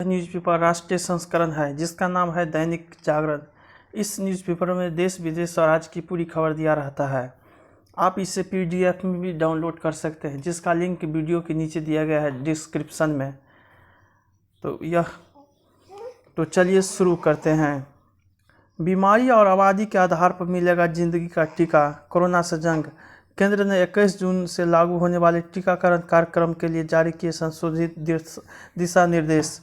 Newspaper राष्ट्रीय संस्करण है जिसका नाम है दैनिक जागरण। इस न्यूज़पेपर में देश विदेश और राज्य की पूरी खबर दिया रहता है। आप इसे PDF में भी डाउनलोड कर सकते हैं, जिसका लिंक वीडियो के नीचे दिया गया है डिस्क्रिप्शन में। तो चलिए शुरू करते हैं। बीमारी और आबादी के आधार पर मिलेगा जिंदगी का टीका, कोरोना से जंग। केंद्र ने 21 जून से लागू होने वाले टीकाकरण कार्यक्रम के लिए जारी किए संशोधित दिशा निर्देश।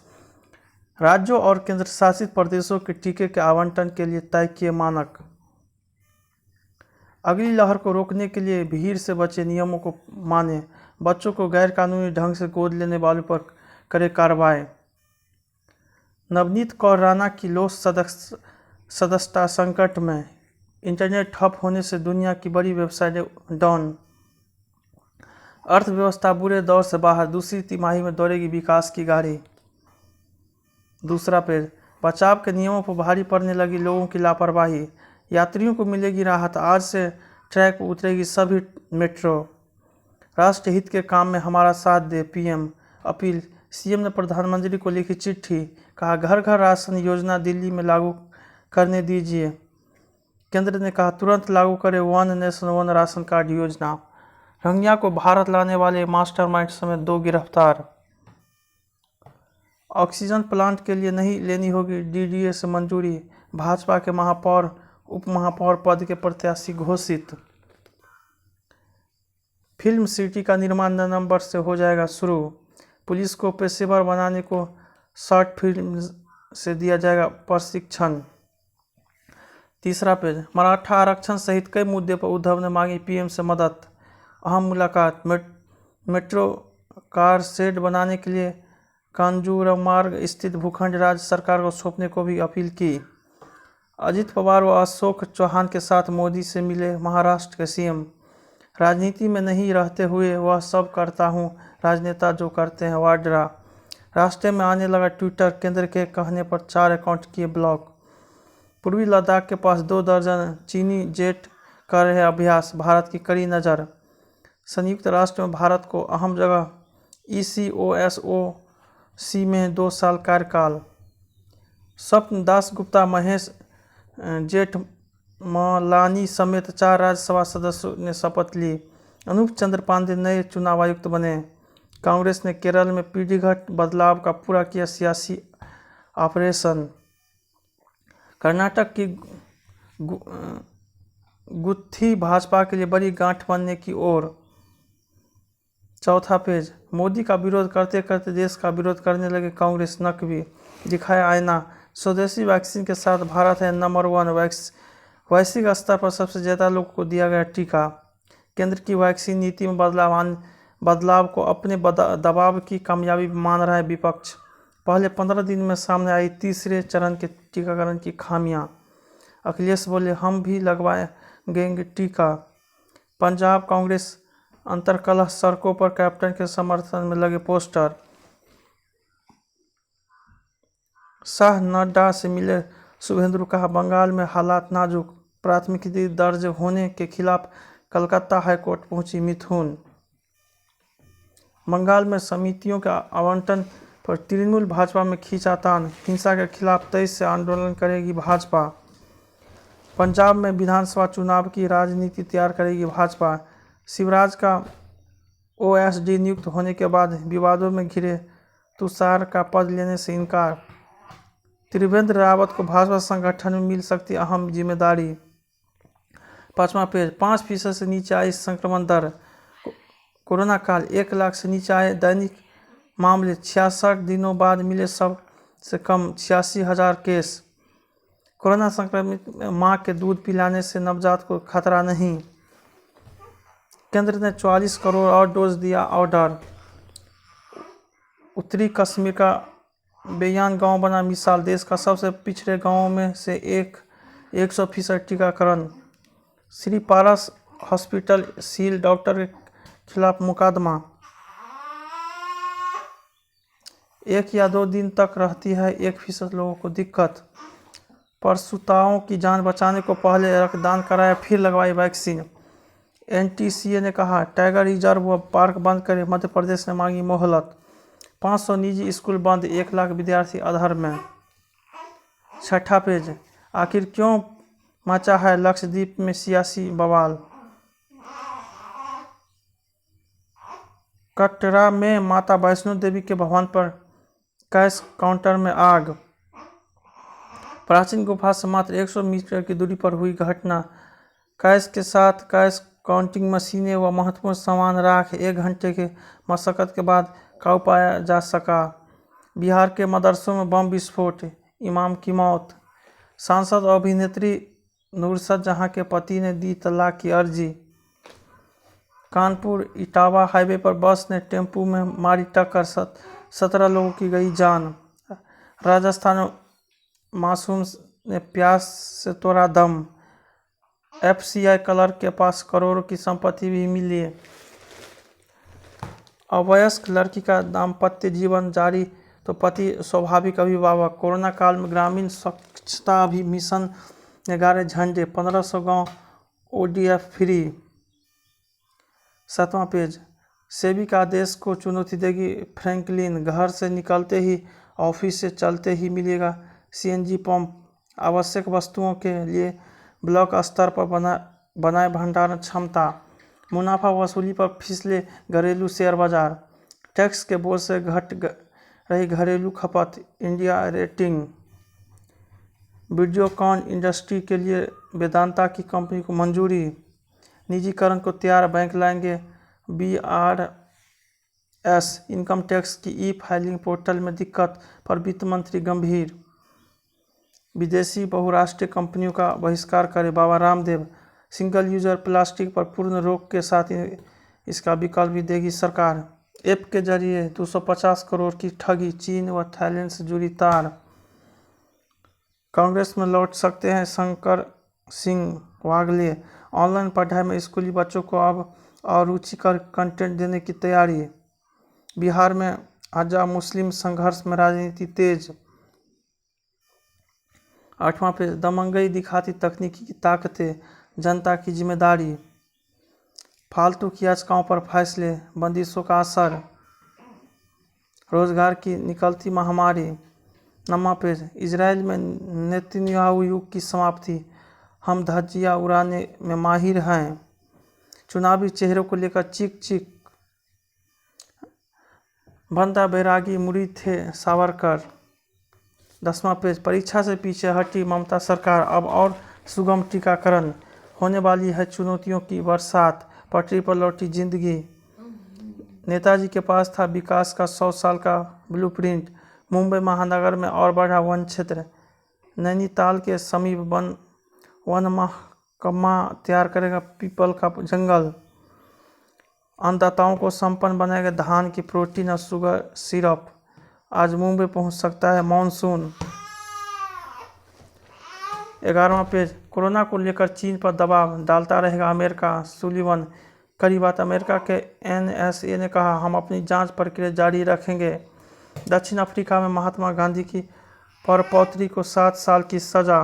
राज्यों और केंद्र शासित प्रदेशों के टीके के आवंटन के लिए तय किए मानक। अगली लहर को रोकने के लिए भीड़ से बचे नियमों को माने। बच्चों को गैरकानूनी ढंग से गोद लेने वालों पर करे कार्रवाई। नवनीत कौर राणा की लोक सदस्यता संकट में। इंटरनेट ठप होने से दुनिया की बड़ी वेबसाइटें डाउन। अर्थव्यवस्था बुरे दौर से बाहर, दूसरी तिमाही में दौड़ेगी विकास की गाड़ी। दूसरा पेज। बचाव के नियमों पर भारी पड़ने लगी लोगों की लापरवाही। यात्रियों को मिलेगी राहत, आज से ट्रैक पर उतरेगी सभी मेट्रो। राष्ट्र हित के काम में हमारा साथ दे, PM अपील। CM ने प्रधानमंत्री को लिखी चिट्ठी, कहा घर घर राशन योजना दिल्ली में लागू करने दीजिए। केंद्र ने कहा तुरंत लागू करें one nation one ration card योजना। रोहिंग्या को भारत लाने वाले मास्टरमाइंड समेत 2 गिरफ्तार। ऑक्सीजन प्लांट के लिए नहीं लेनी होगी DDA से मंजूरी। भाजपा के महापौर उप महापौर पद के प्रत्याशी घोषित। फिल्म सिटी का निर्माण नवंबर से हो जाएगा शुरू। पुलिस को पेशेवर बनाने को शॉर्ट फिल्म से दिया जाएगा प्रशिक्षण। तीसरा पेज। मराठा आरक्षण सहित कई मुद्दे पर उद्धव ने मांगी PM से मदद। अहम मुलाकात। मेट्रो कार शेड बनाने के लिए कांजूरमार्ग स्थित भूखंड राज्य सरकार को सौंपने को भी अपील की। अजित पवार व अशोक चौहान के साथ मोदी से मिले महाराष्ट्र के CM। राजनीति में नहीं रहते हुए वह सब करता हूँ, राजनेता जो करते हैं वाड्रा। रास्ते में आने लगा ट्विटर, केंद्र के कहने पर 4 अकाउंट किए ब्लॉक। पूर्वी लद्दाख के पास 2 दर्जन चीनी जेट कर रहे अभ्यास, भारत की कड़ी नज़र। संयुक्त राष्ट्र में भारत को अहम जगह, ECOSOC में 2 साल कार्यकाल। स्वप्न दास गुप्ता, महेश जेठमलानी समेत 4 राज्यसभा सदस्यों ने शपथ ली। अनूप चंद्र पांडे नए चुनाव आयुक्त बने। कांग्रेस ने केरल में पीढ़ीगत बदलाव का पूरा किया सियासी ऑपरेशन। कर्नाटक की गुत्थी भाजपा के लिए बड़ी गांठ बनने की ओर। चौथा पेज। मोदी का विरोध करते करते देश का विरोध करने लगे कांग्रेस नकवी, दिखाया आईना। स्वदेशी वैक्सीन के साथ भारत है नंबर 1। वैश्विक स्तर पर सबसे ज़्यादा लोगों को दिया गया टीका। केंद्र की वैक्सीन नीति में बदलाव को अपने दबाव की कामयाबी मान रहा है विपक्ष। पहले 15 दिन में सामने आई तीसरे चरण के टीकाकरण की खामियां। अखिलेश बोले हम भी लगवाएंगे टीका। पंजाब कांग्रेस अंतर्कलह, सड़कों पर कैप्टन के समर्थन में लगे पोस्टर। शाह नड्डा से मिले शुभेंदु, कहा बंगाल में हालात नाजुक। प्राथमिकी दर्ज होने के खिलाफ कलकत्ता हाईकोर्ट पहुंची मिथुन। बंगाल में समितियों के आवंटन पर तृणमूल भाजपा में खींचातान। हिंसा के खिलाफ 23 से आंदोलन करेगी भाजपा। पंजाब में विधानसभा चुनाव की राजनीति तैयार करेगी भाजपा। शिवराज का OSD नियुक्त होने के बाद विवादों में घिरे तुषार का पद लेने से इनकार। त्रिवेंद्र रावत को भाजपा संगठन में मिल सकती अहम जिम्मेदारी। 5वां पेज। 5% से नीचे आई संक्रमण दर। कोरोना काल 1 लाख से नीचे आए दैनिक मामले। 66 दिनों बाद मिले सबसे कम 86,000 केस। कोरोना संक्रमित मां के दूध पिलाने से नवजात को खतरा नहीं। केंद्र ने 44 करोड़ और डोज दिया ऑर्डर। उत्तरी कश्मीर का बेयान गांव बना मिसाल, देश का सबसे पिछड़े गांवों में से 100% टीकाकरण। Shri Paras hospital seal, doctor के खिलाफ मुकदमा। 1 या 2 दिन तक रहती है 1% लोगों को दिक्कत। प्रसूताओं की जान बचाने को पहले रक्तदान कराया, फिर लगवाई वैक्सीन। NTCA ने कहा टाइगर रिजर्व व पार्क बंद करे, मध्य प्रदेश ने मांगी मोहलत। 500 निजी स्कूल बंद, 1 लाख विद्यार्थी अधर में। 6ठा पेज, आखिर क्यों मचा है लक्षद्वीप में सियासी बवाल। कटरा में माता वैष्णो देवी के भवन पर कैश काउंटर में आग। प्राचीन गुफा से मात्र 100 मीटर की दूरी पर हुई घटना। कैश के साथ कैश काउंटिंग मशीनें व महत्वपूर्ण सामान राख 1 घंटे के मशक्कत के बाद काबू पाया जा सका। बिहार के मदरसों में बम विस्फोट, इमाम की मौत। सांसद और अभिनेत्री नुसरत जहां के पति ने दी तलाक की अर्जी। कानपुर इटावा हाईवे पर बस ने टेम्पू में मारी टक्कर, 17 लोगों की गई जान। राजस्थान में मासूम ने प्यास से तोड़ा दम। एफसीआई क्लर्क के पास करोड़ों की संपत्ति भी मिली। अवयस्क लड़की का दाम्पत्य जीवन जारी तो पति स्वाभाविक अभिभावक। कोरोना काल में ग्रामीण स्वच्छता मिशन ने गाड़े झंडे, 1500 गांव ओडीएफ फ्री। 7वां पेज, सेबी का आदेश को चुनौती देगी फ्रैंकलिन। घर से निकलते ही, ऑफिस से चलते ही मिलेगा सीएनजी पंप। आवश्यक वस्तुओं के लिए ब्लॉक स्तर पर बनाए भंडारण क्षमता। मुनाफा वसूली पर फिसले घरेलू शेयर बाजार। टैक्स के बोझ से घट रही घरेलू खपत, इंडिया रेटिंग। वीडियोकॉन इंडस्ट्री के लिए वेदांता की कंपनी को मंजूरी। निजीकरण को तैयार बैंक लाएंगे बीआरएस। इनकम टैक्स की ई फाइलिंग पोर्टल में दिक्कत पर वित्त मंत्री गंभीर। विदेशी बहुराष्ट्रीय कंपनियों का बहिष्कार करे Baba Ramdev. Single user plastic पर पूर्ण रोक के साथ इसका विकल्प भी देगी सरकार। ऐप के जरिए 250 करोड़ की ठगी, चीन व थाईलैंड से जुड़ी तार। कांग्रेस में लौट सकते हैं शंकर सिंह वागले। ऑनलाइन पढ़ाई में स्कूली बच्चों को अब और रुचिकर कंटेंट देने की तैयारी। बिहार में आजाद मुस्लिम संघर्ष में राजनीति तेज। 8वां पेज, दमंगई दिखाती तकनीकी की ताकतें, जनता की जिम्मेदारी। फालतू की याचिकाओं पर फैसले, बंदिशों का असर। रोजगार की निकलती महामारी। 9वां पेज, इजराइल में नेतन्याहू युग की समाप्ति। हम धज्जियां उड़ाने में माहिर हैं। चुनावी चेहरों को लेकर चिक चिक। बंदा बैरागी मुड़ी थे सावरकर। 10वां पेज, परीक्षा से पीछे हटी ममता सरकार, अब और सुगम टीकाकरण। होने वाली है चुनौतियों की बरसात, पटरी पर लौटी जिंदगी। नेताजी के पास था विकास का 100 साल का ब्लूप्रिंट। मुंबई महानगर में और बढ़ा वन क्षेत्र। नैनीताल के समीप वन महकमा तैयार करेगा पीपल का जंगल। अन्नदाताओं को संपन्न बनाएगा धान की प्रोटीन और शुगर सिरप। आज मुंबई पहुंच सकता है मानसून। 11वां पेज, कोरोना को लेकर चीन पर दबाव डालता रहेगा अमेरिका, सुलिवन। कड़ी बात, अमेरिका के एनएसए ने कहा, हम अपनी जांच प्रक्रिया जारी रखेंगे। दक्षिण अफ्रीका में महात्मा गांधी की परपौत्री को 7 साल की सजा।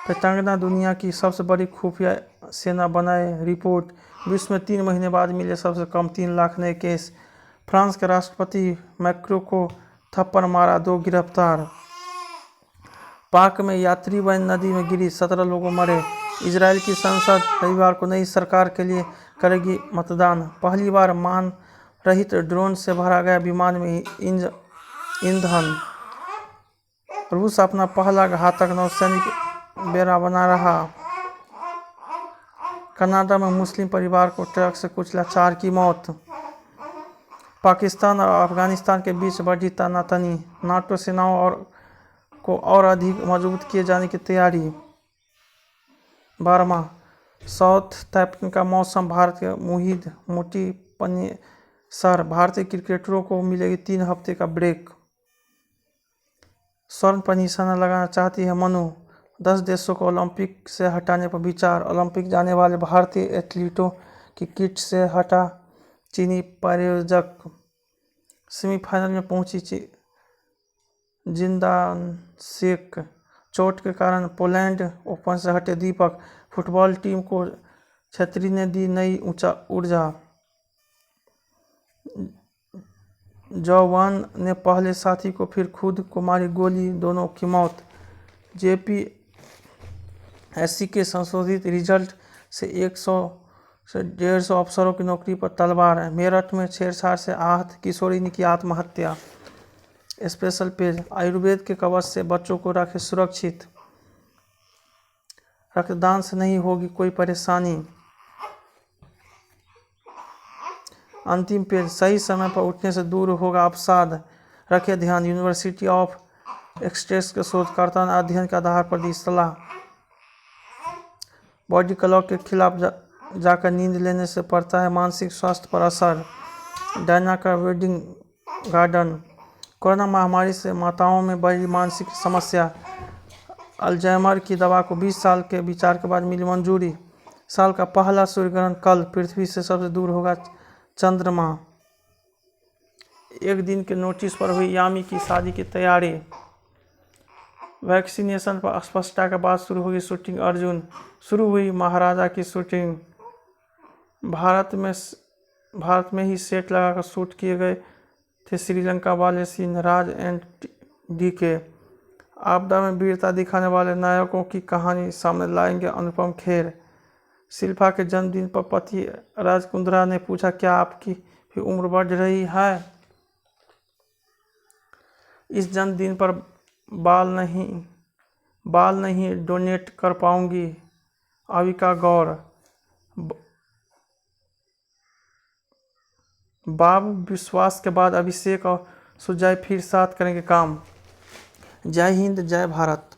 पेंटागन दुनिया की सबसे बड़ी खुफिया सेना बनाए रिपोर्ट। विश्व में 3 महीने बाद मिले सबसे कम 3 लाख नए केस। फ्रांस के राष्ट्रपति मैक्रों को थप्पड़ मारा, 2 गिरफ्तार। पाक में यात्री वैन नदी में गिरी, 17 लोगों मरे। इजराइल की संसद रविवार को नई सरकार के लिए करेगी मतदान। पहली बार मान रहित ड्रोन से भरा गया विमान में ईंधन। रूस अपना पहला घातक नौसैनिक बेड़ा बना रहा। कनाडा में मुस्लिम परिवार को ट्रक से कुचला, 4 की मौत। पाकिस्तान और अफगानिस्तान के बीच बढ़ी तनातनी। नाटो सेनाओं को और अधिक मजबूत किए जाने की तैयारी। 12वां, साउथैम्पटन का मौसम। भारत के मुहिद मोटी पनेसर। भारतीय क्रिकेटरों को मिलेगी 3 हफ्ते का ब्रेक। स्वर्ण पर निशाना लगाना चाहती है मनु। 10 देशों को ओलंपिक से हटाने पर विचार। ओलंपिक जाने वाले भारतीय एथलीटों की किट से हटा चीनी प्रायोजक। सेमीफाइनल में पहुंची जिंदानसेक। चोट के कारण पोलैंड ओपन से हटे दीपक। फुटबॉल टीम को छेत्री ने दी नई ऊर्जा। जवान ने पहले साथी को फिर खुद को मारी गोली, दोनों की मौत। जेपीएससी के संशोधित रिजल्ट से 100 से 150 अफसरों की नौकरी पर तलवार है। मेरठ में छेड़छाड़ से आहत किशोरी ने की आत्महत्या। स्पेशल पेज, आयुर्वेद के कवच से बच्चों को रखें सुरक्षित, रक्तदान से नहीं होगी कोई परेशानी। अंतिम पेज, सही समय पर उठने से दूर होगा अवसाद, रखें ध्यान। यूनिवर्सिटी ऑफ एक्सटेक्स के शोधकर्ता ने अध्ययन के आधार पर दी सलाह। बॉडी क्लॉक के खिलाफ जाकर नींद लेने से पड़ता है मानसिक स्वास्थ्य पर असर। डायना का वेडिंग गार्डन, कोरोना महामारी से माताओं में बड़ी मानसिक समस्या। अल्जाइमर की दवा को 20 साल के विचार के बाद मिली मंजूरी। साल का पहला सूर्यग्रहण कल, पृथ्वी से सबसे दूर होगा चंद्रमा। एक दिन के नोटिस पर हुई यामी की शादी की तैयारी। वैक्सीनेशन पर स्पष्टता के बाद शुरू होगी शूटिंग अर्जुन। शुरू हुई महाराजा की शूटिंग। भारत में ही सेट लगाकर शूट किए गए थे श्रीलंका वाले सीन। राज एंड डीके, आपदा में वीरता दिखाने वाले नायकों की कहानी सामने लाएंगे अनुपम खेर। शिल्पा के जन्मदिन पर पति राज कुंद्रा ने पूछा, क्या आपकी भी उम्र बढ़ रही है? इस जन्मदिन पर बाल नहीं डोनेट कर पाऊंगी, अविका गौर। बाब विश्वास के बाद अभिषेक और सुजय फिर साथ करेंगे काम। जय हिंद, जय भारत।